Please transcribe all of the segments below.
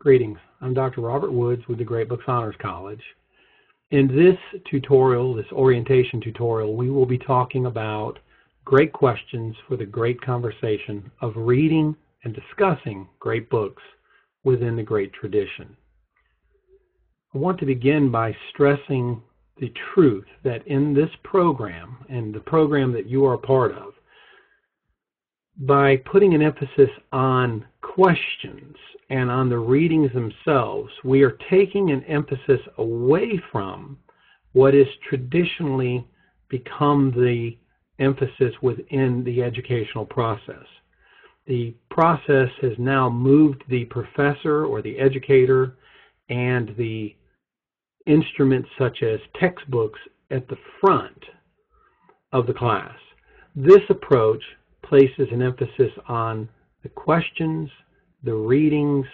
Greetings. I'm Dr. Robert Woods with the Great Books Honors College. In this tutorial, this orientation tutorial, we will be talking about great questions for the great conversation of reading and discussing great books within the great tradition. I want to begin by stressing the truth that in this program, and the program that you are a part of, by putting an emphasis on questions and on the readings themselves, we are taking an emphasis away from what is traditionally become the emphasis within the educational process. The process has now moved the professor or the educator and the instruments such as textbooks at the front of the class. This approach places an emphasis on the questions, the readings,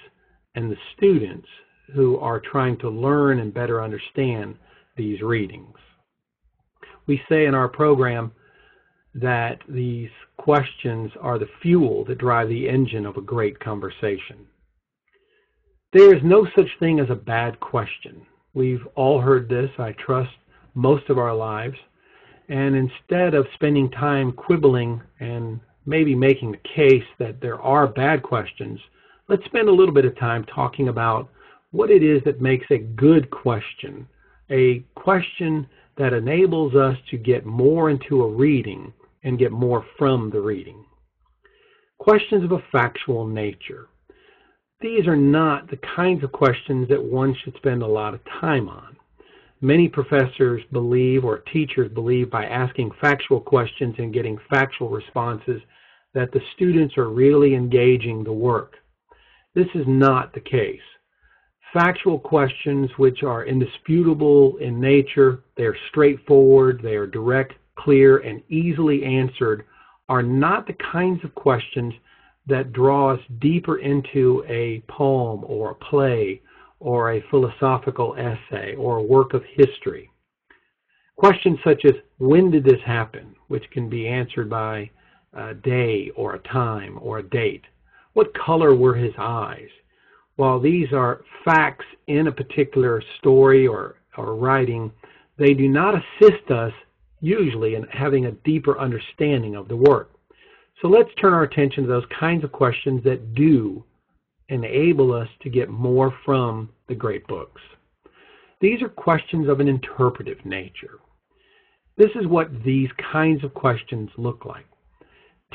and the students who are trying to learn and better understand these readings. We say in our program that these questions are the fuel that drive the engine of a great conversation. There is no such thing as a bad question. We've all heard this, I trust, most of our lives. And instead of spending time quibbling and maybe making the case that there are bad questions, let's spend a little bit of time talking about what it is that makes a good question, a question that enables us to get more into a reading and get more from the reading. Questions of a factual nature. These are not the kinds of questions that one should spend a lot of time on. Many professors believe, or teachers believe, by asking factual questions and getting factual responses that the students are really engaging the work. This is not the case. Factual questions which are indisputable in nature, they are straightforward, they are direct, clear, and easily answered, are not the kinds of questions that draw us deeper into a poem or a play or a philosophical essay or a work of history. Questions such as, when did this happen? Which can be answered by a day or a time or a date. What color were his eyes? While these are facts in a particular story or writing, they do not assist us usually in having a deeper understanding of the work. So let's turn our attention to those kinds of questions that do enable us to get more from the great books. These are questions of an interpretive nature. This is what these kinds of questions look like.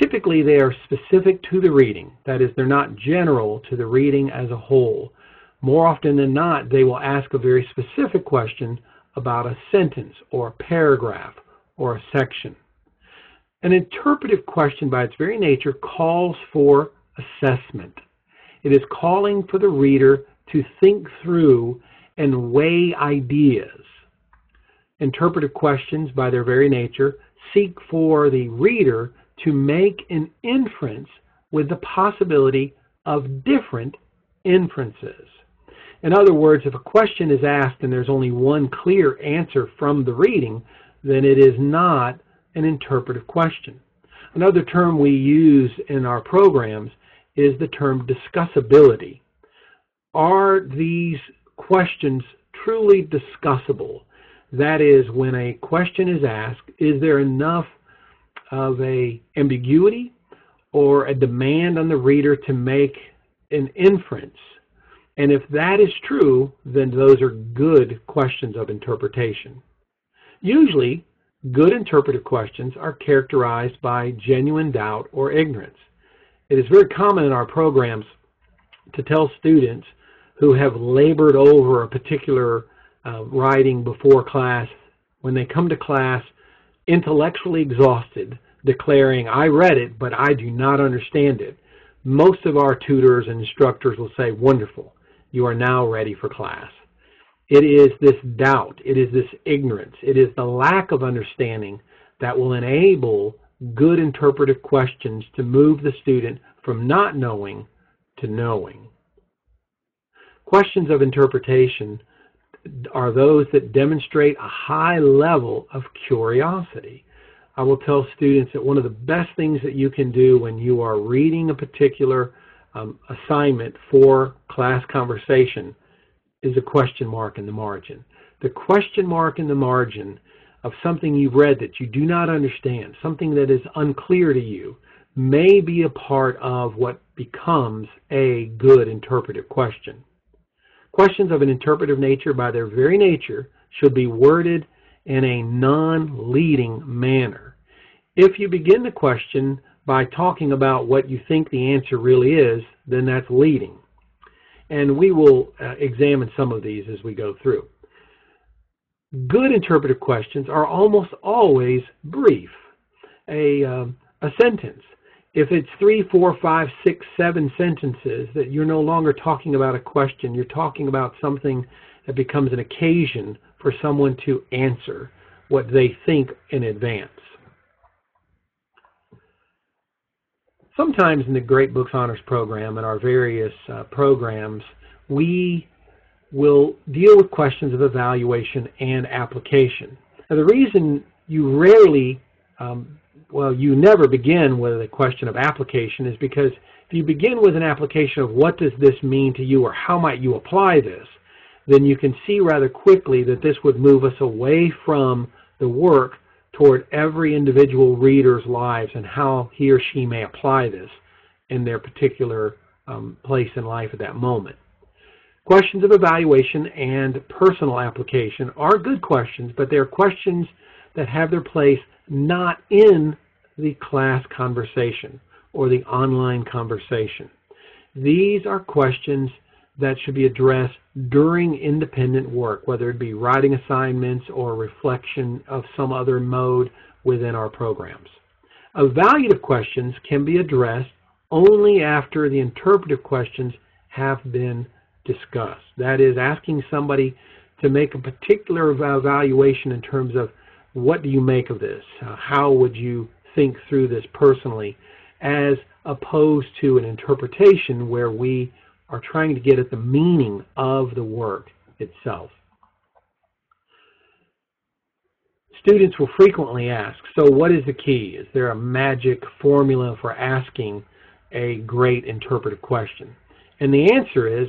Typically, they are specific to the reading. That is, they're not general to the reading as a whole. More often than not, they will ask a very specific question about a sentence or a paragraph or a section. An interpretive question by its very nature calls for assessment. It is calling for the reader to think through and weigh ideas. Interpretive questions by their very nature seek for the reader to make an inference with the possibility of different inferences. In other words, if a question is asked and there's only one clear answer from the reading, then it is not an interpretive question. Another term we use in our programs is the term discussability. Are these questions truly discussable? That is, when a question is asked, is there enough of an ambiguity or a demand on the reader to make an inference? And if that is true, then those are good questions of interpretation. Usually, good interpretive questions are characterized by genuine doubt or ignorance. It is very common in our programs to tell students who have labored over a particular writing before class, when they come to class intellectually exhausted, declaring, I read it, but I do not understand it. Most of our tutors and instructors will say, wonderful, you are now ready for class. It is this doubt, it is this ignorance, it is the lack of understanding that will enable good interpretive questions to move the student from not knowing to knowing. Questions of interpretation are those that demonstrate a high level of curiosity. I will tell students that one of the best things that you can do when you are reading a particular assignment for class conversation is a question mark in the margin. The question mark in the margin of something you've read that you do not understand, something that is unclear to you, may be a part of what becomes a good interpretive question. Questions of an interpretive nature, by their very nature, should be worded in a non-leading manner. If you begin the question by talking about what you think the answer really is, then that's leading. And we will examine some of these as we go through. Good interpretive questions are almost always brief. A sentence. If it's 3, 4, 5, 6, 7 sentences, that you're no longer talking about a question, you're talking about something that becomes an occasion for someone to answer what they think in advance. Sometimes in the Great Books Honors Program and our various programs, we will deal with questions of evaluation and application. Now, the reason you rarely, you never begin with a question of application is because if you begin with an application of what does this mean to you or how might you apply this, then you can see rather quickly that this would move us away from the work toward every individual reader's lives and how he or she may apply this in their particular place in life at that moment. Questions of evaluation and personal application are good questions, but they're questions that have their place not in the class conversation or the online conversation. These are questions that should be addressed during independent work, whether it be writing assignments or reflection of some other mode within our programs. Evaluative questions can be addressed only after the interpretive questions have been discussed. That is, asking somebody to make a particular evaluation in terms of what do you make of this? How would you think through this personally, as opposed to an interpretation where we are trying to get at the meaning of the work itself. Students will frequently ask, so what is the key? Is there a magic formula for asking a great interpretive question? And the answer is,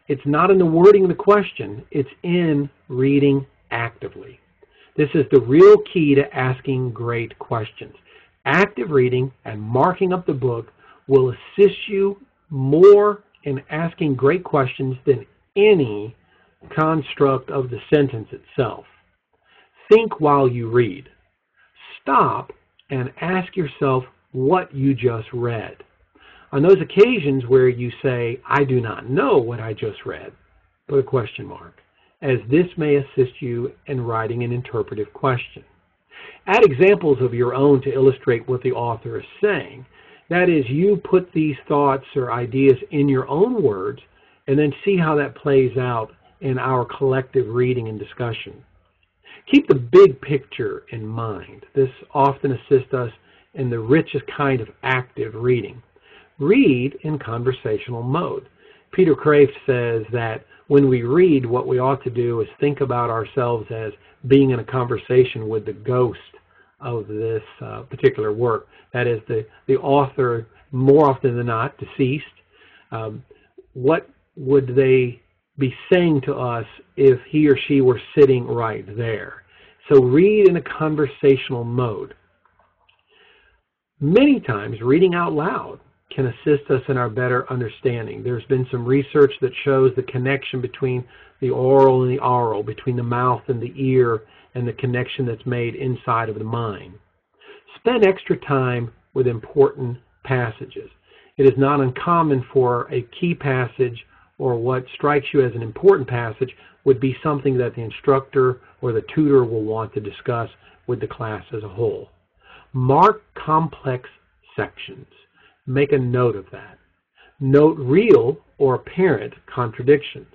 it's not in the wording of the question, it's in reading actively. This is the real key to asking great questions. Active reading and marking up the book will assist you more in asking great questions than any construct of the sentence itself. Think while you read. Stop and ask yourself what you just read. On those occasions where you say, I do not know what I just read, put a question mark, as this may assist you in writing an interpretive question. Add examples of your own to illustrate what the author is saying. That is, you put these thoughts or ideas in your own words and then see how that plays out in our collective reading and discussion. Keep the big picture in mind. This often assists us in the richest kind of active reading. Read in conversational mode. Peter Kreeft says that when we read, what we ought to do is think about ourselves as being in a conversation with the ghost of this particular work. That is, the author, more often than not, deceased. What would they be saying to us if he or she were sitting right there? So read in a conversational mode. Many times, reading out loud can assist us in our better understanding. There's been some research that shows the connection between the oral and the aural, between the mouth and the ear, and the connection that's made inside of the mind. Spend extra time with important passages. It is not uncommon for a key passage or what strikes you as an important passage would be something that the instructor or the tutor will want to discuss with the class as a whole. Mark complex sections. Make a note of that. Note real or apparent contradictions.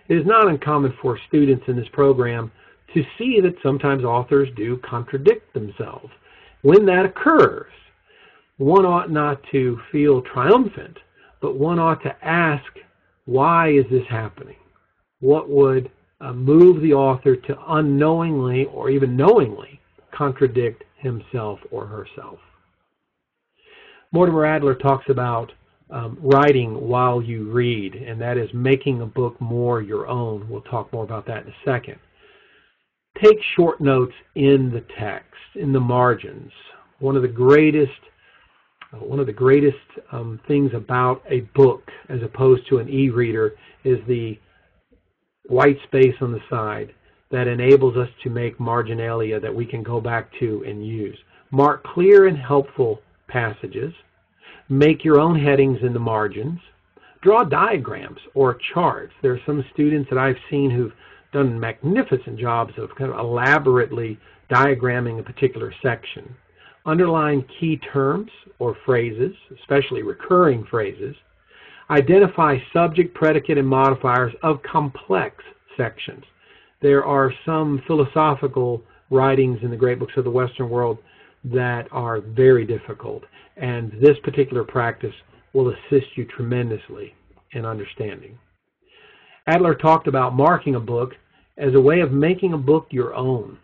It is not uncommon for students in this program to see that sometimes authors do contradict themselves. When that occurs, one ought not to feel triumphant, but one ought to ask, why is this happening? What would move the author to unknowingly or even knowingly contradict himself or herself? Mortimer Adler talks about writing while you read, and that is making a book more your own. We'll talk more about that in a second. Take short notes in the text, in the margins. One of the greatest things about a book as opposed to an e-reader is the white space on the side that enables us to make marginalia that we can go back to and use. Mark clear and helpful passages. Make your own headings in the margins. Draw diagrams or charts. There are some students that I've seen who've done magnificent jobs of kind of elaborately diagramming a particular section. Underline key terms or phrases, especially recurring phrases. Identify subject, predicate, and modifiers of complex sections. There are some philosophical writings in the great books of the Western world that are very difficult, and this particular practice will assist you tremendously in understanding. Adler talked about marking a book as a way of making a book your own.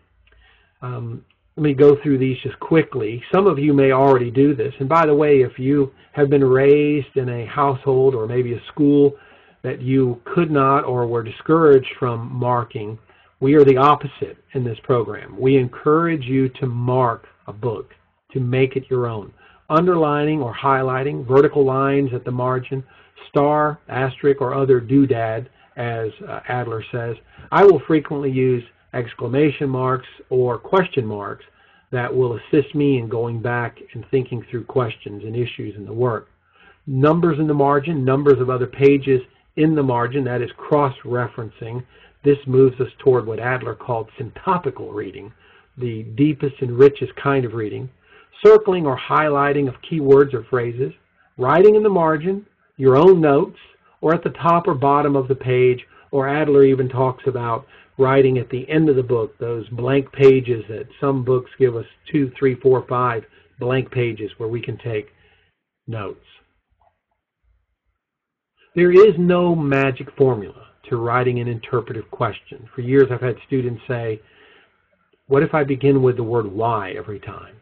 Let me go through these just quickly. Some of you may already do this, and by the way, if you have been raised in a household or maybe a school that you could not or were discouraged from marking, we are the opposite in this program. We encourage you to mark a book, to make it your own. Underlining or highlighting, vertical lines at the margin, star, asterisk, or other doodad, as Adler says. I will frequently use exclamation marks or question marks that will assist me in going back and thinking through questions and issues in the work. Numbers in the margin, numbers of other pages in the margin, that is cross-referencing. This moves us toward what Adler called syntopical reading, the deepest and richest kind of reading. Circling or highlighting of keywords or phrases. Writing in the margin, your own notes, or at the top or bottom of the page, or Adler even talks about writing at the end of the book, those blank pages that some books give us 2, 3, 4, 5 blank pages where we can take notes. There is no magic formula to writing an interpretive question. For years I've had students say, what if I begin with the word why every time?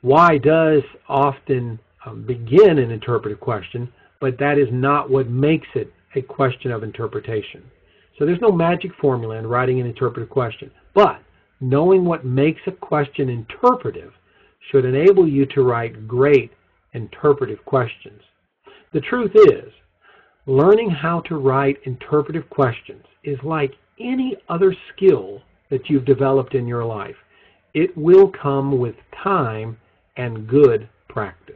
Why does often begin an interpretive question, but that is not what makes it a question of interpretation. So there's no magic formula in writing an interpretive question, but knowing what makes a question interpretive should enable you to write great interpretive questions. The truth is, learning how to write interpretive questions is like any other skill that you've developed in your life. It will come with time and good practice.